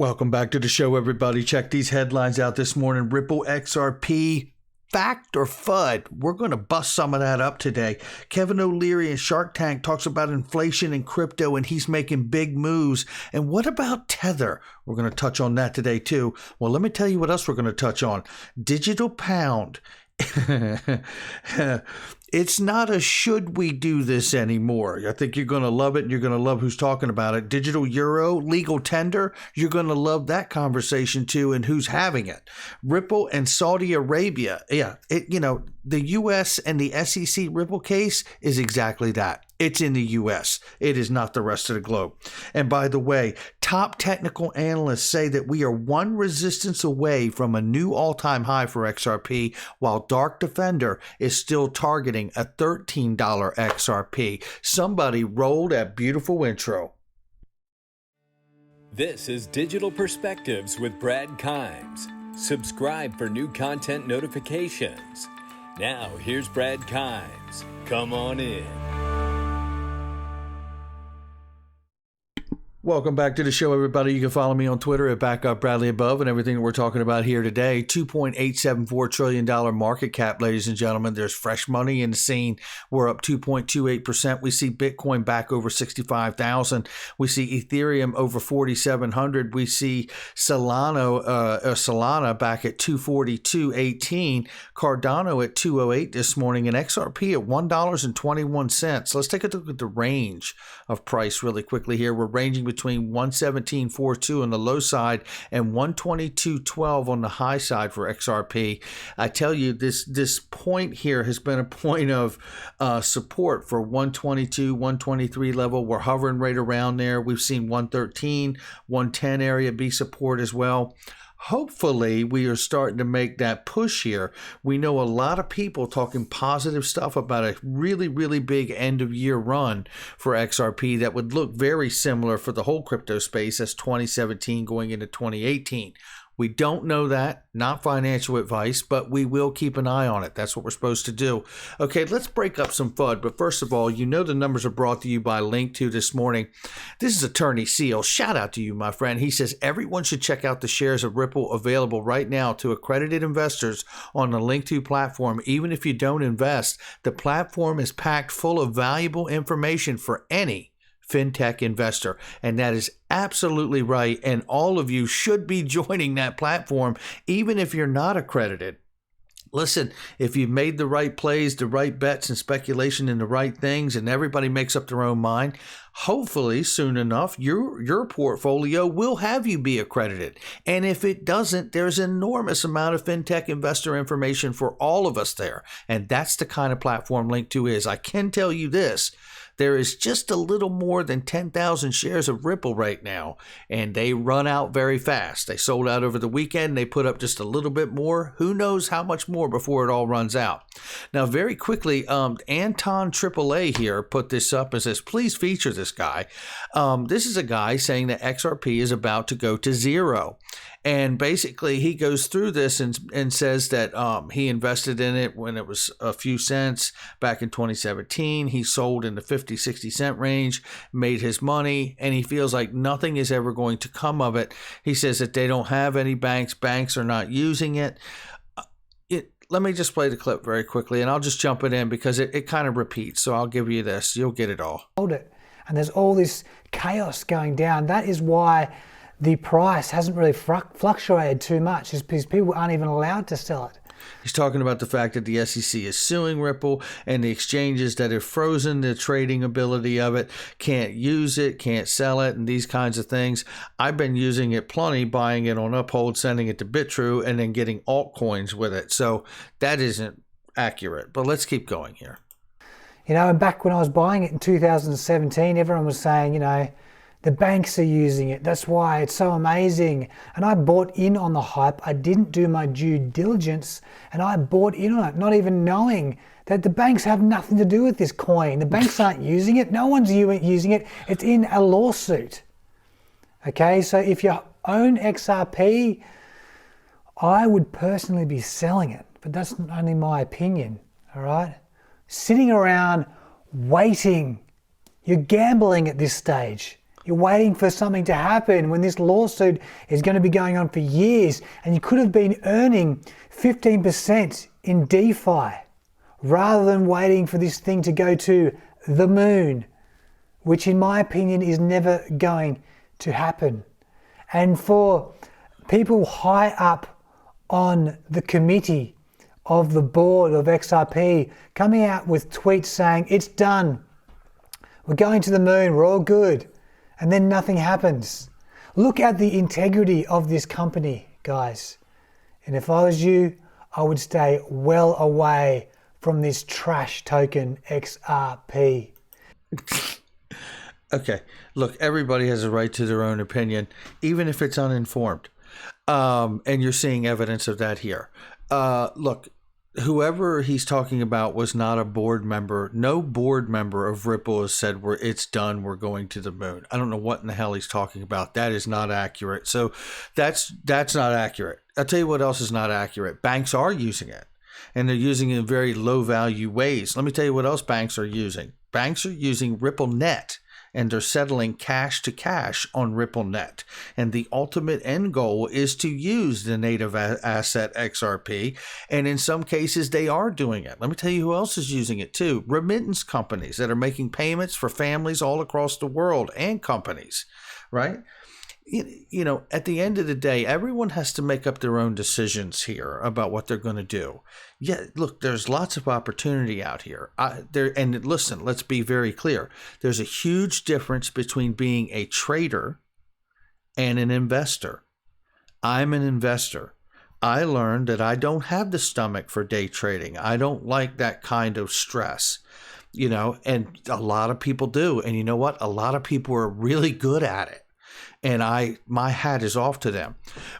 Welcome back to the show, everybody. Check these headlines out this morning. Ripple XRP Fact or FUD? We're going to bust some of that up today. Kevin O'Leary in Shark Tank talks about inflation and crypto, and he's making big moves. And what about Tether? We're going to touch on that today, too. Well, let me tell you what else we're going to touch on. Digital pound. It's not a should we do this anymore. I think you're going to love it, and you're going to love who's talking about it. Digital euro, legal tender, you're going to love that conversation too, and who's having it. Ripple and Saudi Arabia. Yeah, the U.S. and the SEC Ripple case is exactly that. It's in the U.S. It is not the rest of the globe. And by the way, top technical analysts say that we are one resistance away from a new all-time high for XRP, while Dark Defender is still targeting a $13 XRP. Somebody roll that beautiful intro. This is Digital Perspectives with Brad Kimes. Subscribe for new content notifications. Now, here's Brad Kimes. Come on in. Welcome back to the show, everybody. You can follow me on Twitter at BackUpBradleyAbove, and everything that we're talking about here today. $2.874 trillion market cap, ladies and gentlemen. There's fresh money in the scene. We're up 2.28%. We see Bitcoin back over 65,000. We see Ethereum over 4,700. We see Solana back at 242.18. Cardano at 208 this morning, and XRP at $1.21. Let's take a look at the range of price really quickly here. We're ranging between 117.42 on the low side and 122.12 on the high side for XRP. I tell you, this point here has been a point of support for 122, 123 level. We're hovering right around there. We've seen 113, 110 area be support as well. Hopefully, we are starting to make that push here. We know a lot of people talking positive stuff about a really, really big end-of-year run for XRP that would look very similar for the whole crypto space as 2017 going into 2018. We don't know that, not financial advice, but we will keep an eye on it. That's what we're supposed to do. Okay, let's break up some FUD. But first of all, you know the numbers are brought to you by Link2 this morning. This is Attorney Seal. Shout out to you, my friend. He says everyone should check out the shares of Ripple available right now to accredited investors on the Link2 platform. Even if you don't invest, the platform is packed full of valuable information for any fintech investor, and that is absolutely right, and all of you should be joining that platform even if you're not accredited. Listen, if you've made the right plays, the right bets and speculation in the right things, and everybody makes up their own mind, hopefully soon enough your portfolio will have you be accredited. And if it doesn't, there's an enormous amount of fintech investor information for all of us there, and that's the kind of platform Link2 is. I can tell you this: there is just a little more than 10,000 shares of Ripple right now, and they run out very fast. They sold out over the weekend. They put up just a little bit more. Who knows how much more before it all runs out. Now, very quickly, Anton AAA here put this up and says, please feature this guy. This is a guy saying that XRP is about to go to zero. And basically, he goes through this and says that he invested in it when it was a few cents back in 2017. He sold in the 50, 60 cent range, made his money, and he feels like nothing is ever going to come of it. He says that they don't have any banks. Banks are not using it. Let me just play the clip very quickly, and I'll just jump it in because it kind of repeats. So I'll give you this. You'll get it all. Hold it. And there's all this chaos going down. That is why the price hasn't really fluctuated too much, is because people aren't even allowed to sell it. He's talking about the fact that the SEC is suing Ripple, and the exchanges that have frozen the trading ability of it can't use it, can't sell it, and these kinds of things. I've been using it plenty, buying it on Uphold, sending it to BitTrue, and then getting altcoins with it. So that isn't accurate, but let's keep going here. You know, and back when I was buying it in 2017, everyone was saying, the banks are using it. That's why it's so amazing. And I bought in on the hype. I didn't do my due diligence, and I bought in on it, not even knowing that the banks have nothing to do with this coin. The banks aren't using it. No one's using it. It's in a lawsuit. Okay, so if you own XRP, I would personally be selling it, but that's only my opinion, all right? Sitting around waiting. You're gambling at this stage. You're waiting for something to happen when this lawsuit is going to be going on for years, and you could have been earning 15% in DeFi rather than waiting for this thing to go to the moon, which in my opinion is never going to happen. And for people high up on the committee of the board of XRP coming out with tweets saying, it's done, we're going to the moon, we're all good, and then nothing happens. Look at the integrity of this company, guys. And if I was you, I would stay well away from this trash token XRP. Okay, look, everybody has a right to their own opinion, even if it's uninformed. And you're seeing evidence of that here. Look, whoever he's talking about was not a board member. No board member of Ripple has said it's done, we're going to the moon. I don't know what in the hell he's talking about. That is not accurate. So that's not accurate. I'll tell you what else is not accurate. Banks are using it, and they're using it in very low value ways. Let me tell you what else banks are using. Banks are using RippleNet, and they're settling cash to cash on RippleNet. And the ultimate end goal is to use the native asset XRP. And in some cases, they are doing it. Let me tell you who else is using it too. Remittance companies that are making payments for families all across the world, and companies, right? You know, at the end of the day, everyone has to make up their own decisions here about what they're going to do. Yeah, look, there's lots of opportunity out here. And listen, let's be very clear. There's a huge difference between being a trader and an investor. I'm an investor. I learned that I don't have the stomach for day trading. I don't like that kind of stress, you know, and a lot of people do. And you know what? A lot of people are really good at it. And my hat is off to them.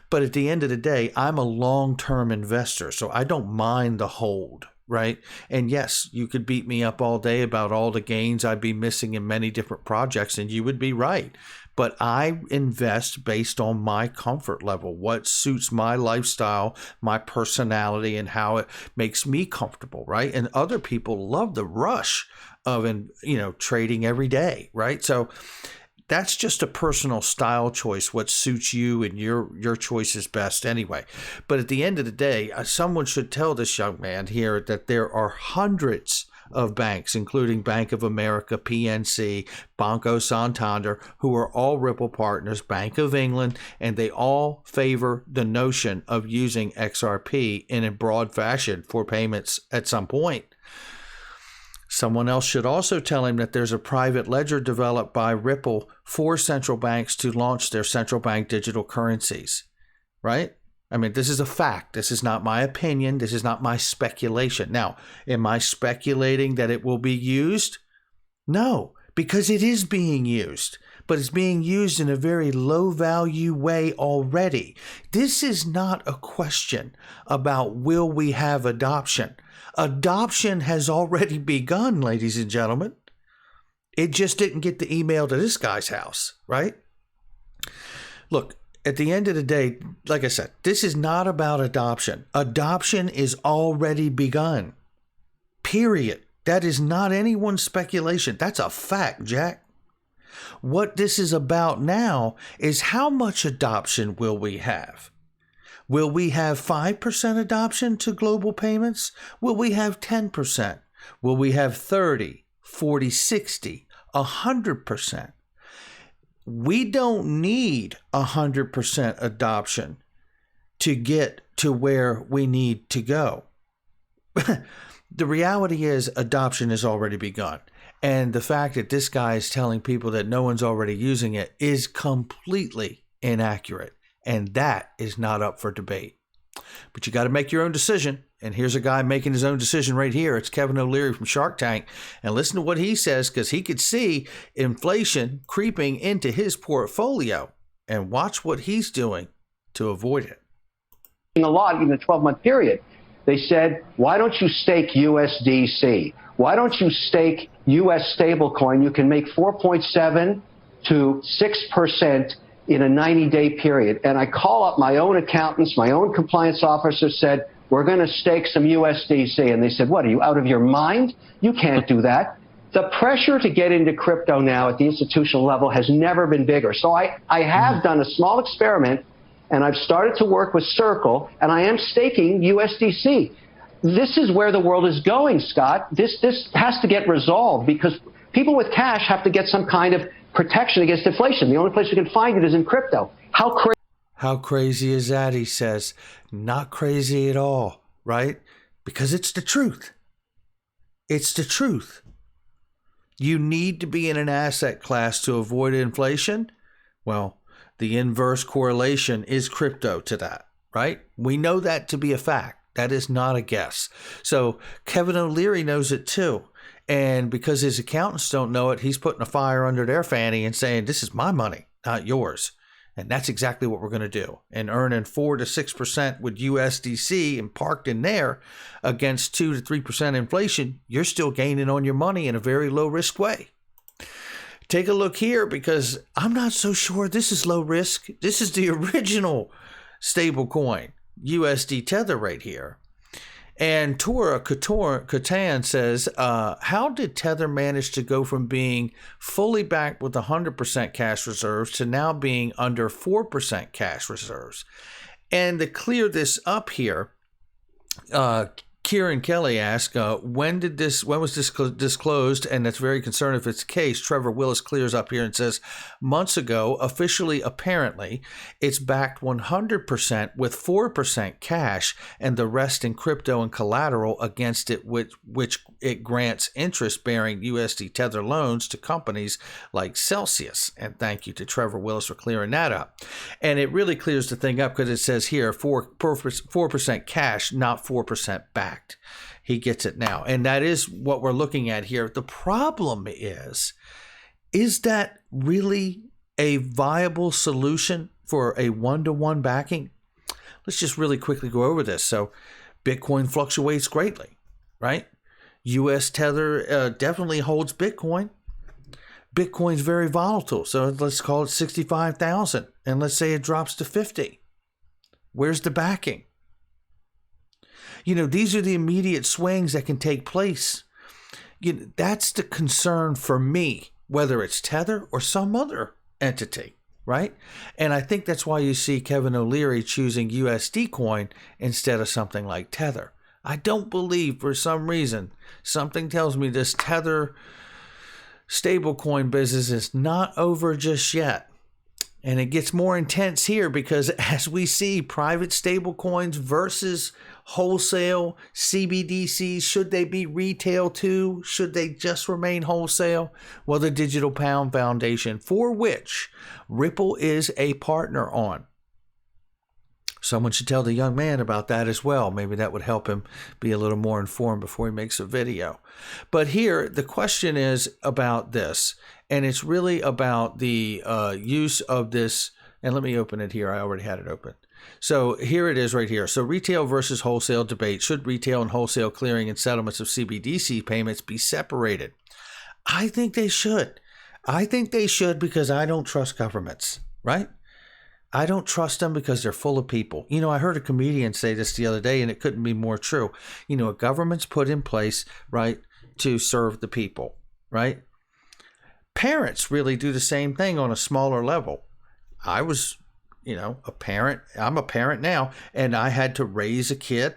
But at the end of the day, I'm a long-term investor, so I don't mind the hold, right? And yes, you could beat me up all day about all the gains I'd be missing in many different projects, and you would be right. But I invest based on my comfort level, what suits my lifestyle, my personality, and how it makes me comfortable, right? And other people love the rush of, trading every day, right? So that's just a personal style choice, what suits you, and your choice is best anyway. But at the end of the day, someone should tell this young man here that there are hundreds of banks, including Bank of America, PNC, Banco Santander, who are all Ripple partners, Bank of England, and they all favor the notion of using XRP in a broad fashion for payments at some point. Someone else should also tell him that there's a private ledger developed by Ripple for central banks to launch their central bank digital currencies, right? I mean, this is a fact. This is not my opinion. This is not my speculation. Now, am I speculating that it will be used? No, because it is being used, but it's being used in a very low value way already. This is not a question about will we have adoption. Adoption has already begun, ladies and gentlemen. It just didn't get the email to this guy's house, right? Look, at the end of the day, like I said, this is not about adoption. Adoption is already begun. Period. That is not anyone's speculation. That's a fact, Jack. What this is about now is how much adoption will we have? Will we have 5% adoption to global payments? Will we have 10%? Will we have 30, 40, 60, 100%? We don't need 100% adoption to get to where we need to go. The reality is adoption has already begun. And the fact that this guy is telling people that no one's already using it is completely inaccurate. And that is not up for debate. But you got to make your own decision. And here's a guy making his own decision right here. It's Kevin O'Leary from Shark Tank. And listen to what he says, because he could see inflation creeping into his portfolio. And watch what he's doing to avoid it. A lot in the 12-month period. They said, why don't you stake USDC? Why don't you stake US stablecoin? You can make 4.7 to 6% in a 90-day period. And I call up my own accountants, my own compliance officer said, we're going to stake some USDC. And they said, what, are you out of your mind? You can't do that. The pressure to get into crypto now at the institutional level has never been bigger. So I have done a small experiment, and I've started to work with Circle, and I am staking USDC. This is where the world is going, Scott. This has to get resolved because people with cash have to get some kind of protection against inflation. The only place you can find it is in crypto. How crazy is that, he says? Not crazy at all, right? Because it's the truth. It's the truth. You need to be in an asset class to avoid inflation. Well, the inverse correlation is crypto to that, right? We know that to be a fact. That is not a guess. So Kevin O'Leary knows it too. And because his accountants don't know it, he's putting a fire under their fanny and saying, this is my money, not yours. And that's exactly what we're going to do. And earning 4 to 6% with USDC and parked in there against 2 to 3% inflation, you're still gaining on your money in a very low risk way. Take a look here because I'm not so sure this is low risk. This is the original stable coin, USD Tether right here. And Tora Katan says, how did Tether manage to go from being fully backed with 100% cash reserves to now being under 4% cash reserves? And to clear this up here, Kieran Kelly asked, when was this disclosed? And that's very concerning if it's the case. Trevor Willis clears up here and says, months ago, officially, apparently, it's backed 100% with 4% cash and the rest in crypto and collateral against it, which it grants interest-bearing USD Tether loans to companies like Celsius. And thank you to Trevor Willis for clearing that up. And it really clears the thing up because it says here 4% cash, not 4% backed. He gets it now. And that is what we're looking at here. The problem is that really a viable solution for a one-to-one backing? Let's just really quickly go over this. So Bitcoin fluctuates greatly, right? US Tether definitely holds Bitcoin. Bitcoin's very volatile. So let's call it 65,000. And let's say it drops to 50. Where's the backing? You know, these are the immediate swings that can take place. That's the concern for me, whether it's Tether or some other entity, right? And I think that's why you see Kevin O'Leary choosing USD coin instead of something like Tether. I don't believe for some reason, something tells me this Tether stablecoin business is not over just yet. And it gets more intense here because as we see private stablecoins versus wholesale CBDCs, should they be retail too? Should they just remain wholesale? Well, the Digital Pound Foundation, for which Ripple is a partner on. Someone should tell the young man about that as well. Maybe that would help him be a little more informed before he makes a video. But here, the question is about this. And it's really about the use of this. And let me open it here. I already had it open. So here it is right here. So retail versus wholesale debate. Should retail and wholesale clearing and settlements of CBDC payments be separated? I think they should. I think they should because I don't trust governments, right? I don't trust them because they're full of people. You know, I heard a comedian say this the other day, and it couldn't be more true. You know, a government's put in place, right, to serve the people, right? Parents really do the same thing on a smaller level. I was, you know, a parent. I'm a parent now, and I had to raise a kid,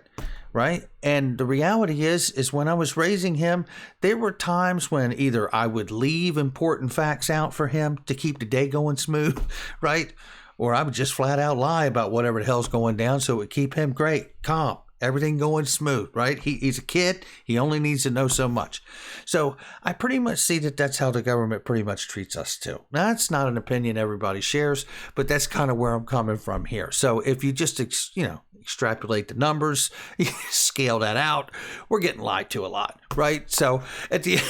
right? And the reality is when I was raising him, there were times when either I would leave important facts out for him to keep the day going smooth, right? Or I would just flat out lie about whatever the hell's going down so it would keep him great, calm, everything going smooth, right? He's a kid. He only needs to know so much. So I pretty much see that that's how the government pretty much treats us too. Now, that's not an opinion everybody shares, but that's kind of where I'm coming from here. So if you just, extrapolate the numbers, scale that out, we're getting lied to a lot, right? So at the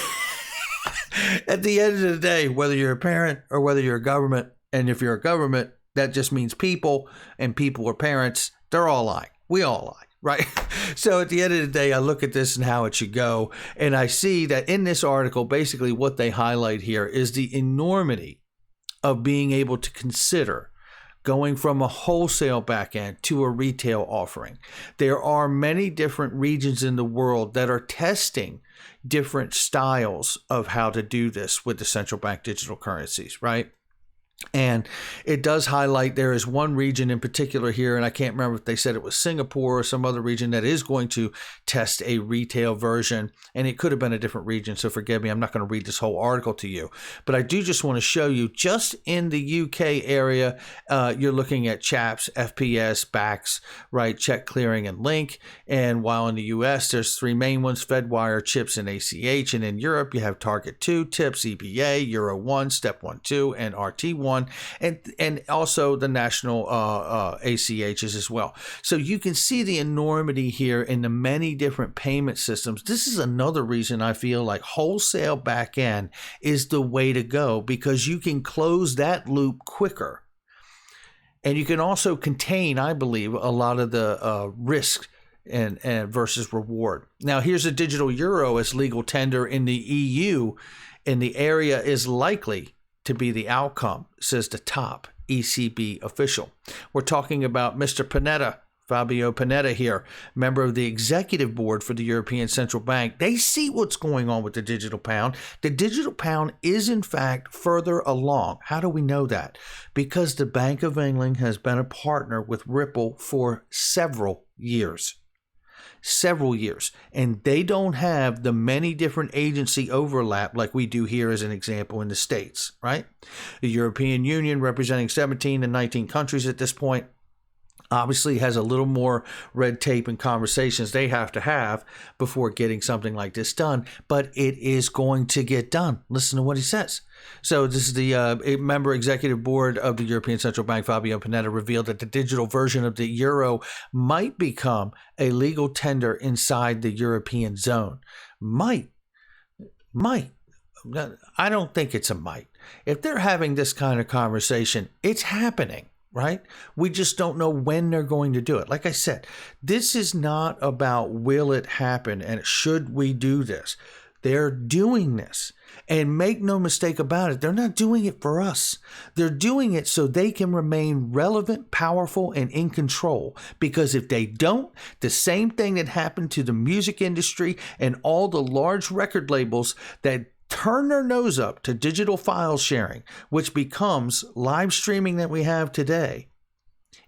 end of the day, whether you're a parent or whether you're a government, and if you're a government, that just means people, and people are parents. They're all lying. We all lie, right? So at the end of the day, I look at this and how it should go. And I see that in this article, basically what they highlight here is the enormity of being able to consider going from a wholesale backend to a retail offering. There are many different regions in the world that are testing different styles of how to do this with the central bank digital currencies, right? And it does highlight there is one region in particular here, and I can't remember if they said it was Singapore or some other region that is going to test a retail version, and it could have been a different region, so forgive me, I'm not going to read this whole article to you, but I do just want to show you just in the UK area, you're looking at CHAPS, FPS, BACS, right, check clearing and link, and while in the US there's three main ones, Fedwire, CHIPS, and ACH, and in Europe you have Target 2, TIPS, EBA, Euro 1, Step 1, 2, and RT1. And also the national ACHs as well. So you can see the enormity here in the many different payment systems. This is another reason I feel like wholesale backend is the way to go, because you can close that loop quicker. And you can also contain, I believe, a lot of the risk and versus reward. Now, here's a digital euro as legal tender in the EU, and the area is likely to be the outcome, says the top ECB official. We're talking about Mr. Panetta, Fabio Panetta here, member of the executive board for the European Central Bank. They see what's going on with the digital pound. The digital pound is in fact further along. How do we know that? Because the Bank of England has been a partner with Ripple for several years. And they don't have the many different agency overlap like we do here as an example in the States, right? The European Union, representing 17 and 19 countries at this point, obviously has a little more red tape and conversations they have to have before getting something like this done, but it is going to get done. Listen to what he says. So this is the member executive board of the European Central Bank, Fabio Panetta, revealed that the digital version of the euro might become a legal tender inside the European zone. Might. I don't think it's a might. If they're having this kind of conversation, it's happening. Right? We just don't know when they're going to do it. Like I said, this is not about will it happen and should we do this. They're doing this. And make no mistake about it, they're not doing it for us. They're doing it so they can remain relevant, powerful, and in control. Because if they don't, the same thing that happened to the music industry and all the large record labels that turn their nose up to digital file sharing, which becomes live streaming that we have today,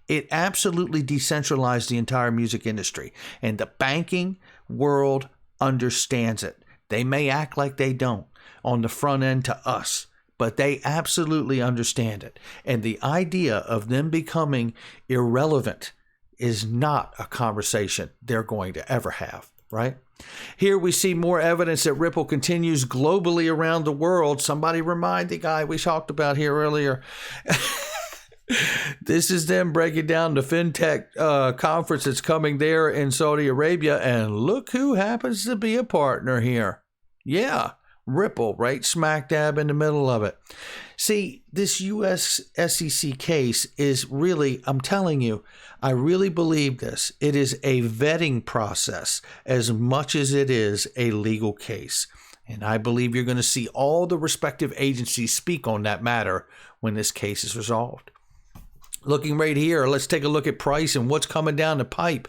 it absolutely decentralized the entire music industry. And the banking world understands it. They may act like they don't on the front end to us, but they absolutely understand it. And the idea of them becoming irrelevant is not a conversation they're going to ever have, right? Here we see more evidence that Ripple continues globally around the world. Somebody remind the guy we talked about here earlier. This is them breaking down the FinTech conference that's coming there in Saudi Arabia. And look who happens to be a partner here. Yeah, Ripple, right smack dab in the middle of it. See, this U.S. SEC case is really, I'm telling you, I really believe this. It is a vetting process as much as it is a legal case. And I believe you're going to see all the respective agencies speak on that matter when this case is resolved. Looking right here, let's take a look at price and what's coming down the pipe.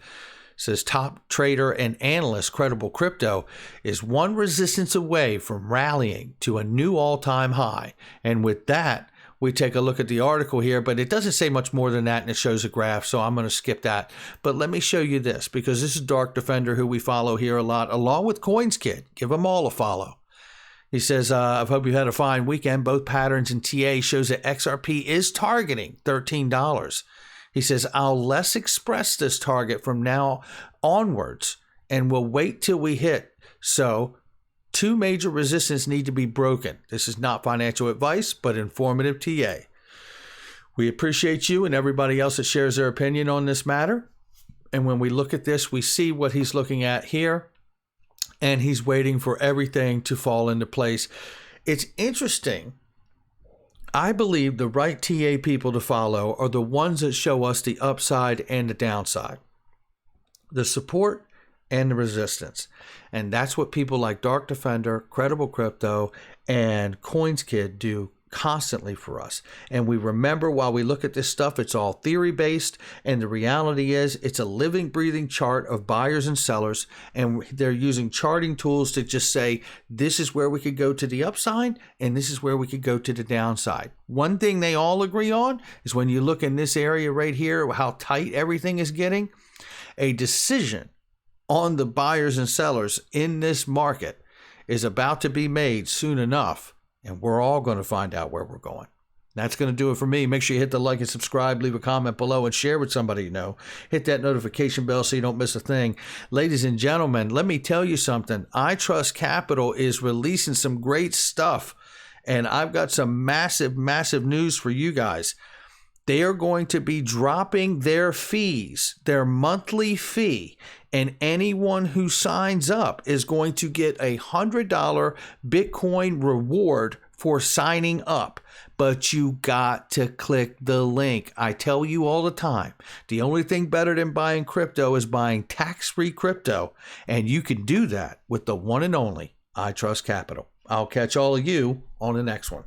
Says top trader and analyst Credible Crypto is one resistance away from rallying to a new all-time high. And with that, we take a look at the article here, but it doesn't say much more than that, and it shows a graph, so I'm going to skip that. But let me show you this, because this is Dark Defender, who we follow here a lot, along with CoinsKid. Give them all a follow. He says, I hope you had a fine weekend. Both patterns and TA shows that XRP is targeting $13. He says, I'll less express this target from now onwards and we'll wait till we hit. So two major resistance need to be broken. This is not financial advice, but informative TA. We appreciate you and everybody else that shares their opinion on this matter. And when we look at this, we see what he's looking at here, and he's waiting for everything to fall into place. It's interesting. I believe the right TA people to follow are the ones that show us the upside and the downside, the support and the resistance. And that's what people like Dark Defender, Credible Crypto, and CoinsKid do constantly for us. And we remember, while we look at this stuff, it's all theory based, and the reality is it's a living, breathing chart of buyers and sellers, and they're using charting tools to just say, this is where we could go to the upside, and this is where we could go to the downside. One thing they all agree on is, when you look in this area right here, how tight everything is getting, a decision on the buyers and sellers in this market is about to be made soon enough. And we're all going to find out where we're going. That's going to do it for me. Make sure you hit the like and subscribe, leave a comment below, and share with somebody you know. Hit that notification bell so you don't miss a thing. Ladies and gentlemen, let me tell you something. I Trust Capital is releasing some great stuff, and I've got some massive, massive news for you guys. They are going to be dropping their fees, their monthly fee, and anyone who signs up is going to get a $100 Bitcoin reward for signing up. But you got to click the link. I tell you all the time, the only thing better than buying crypto is buying tax-free crypto, and you can do that with the one and only I Trust Capital. I'll catch all of you on the next one.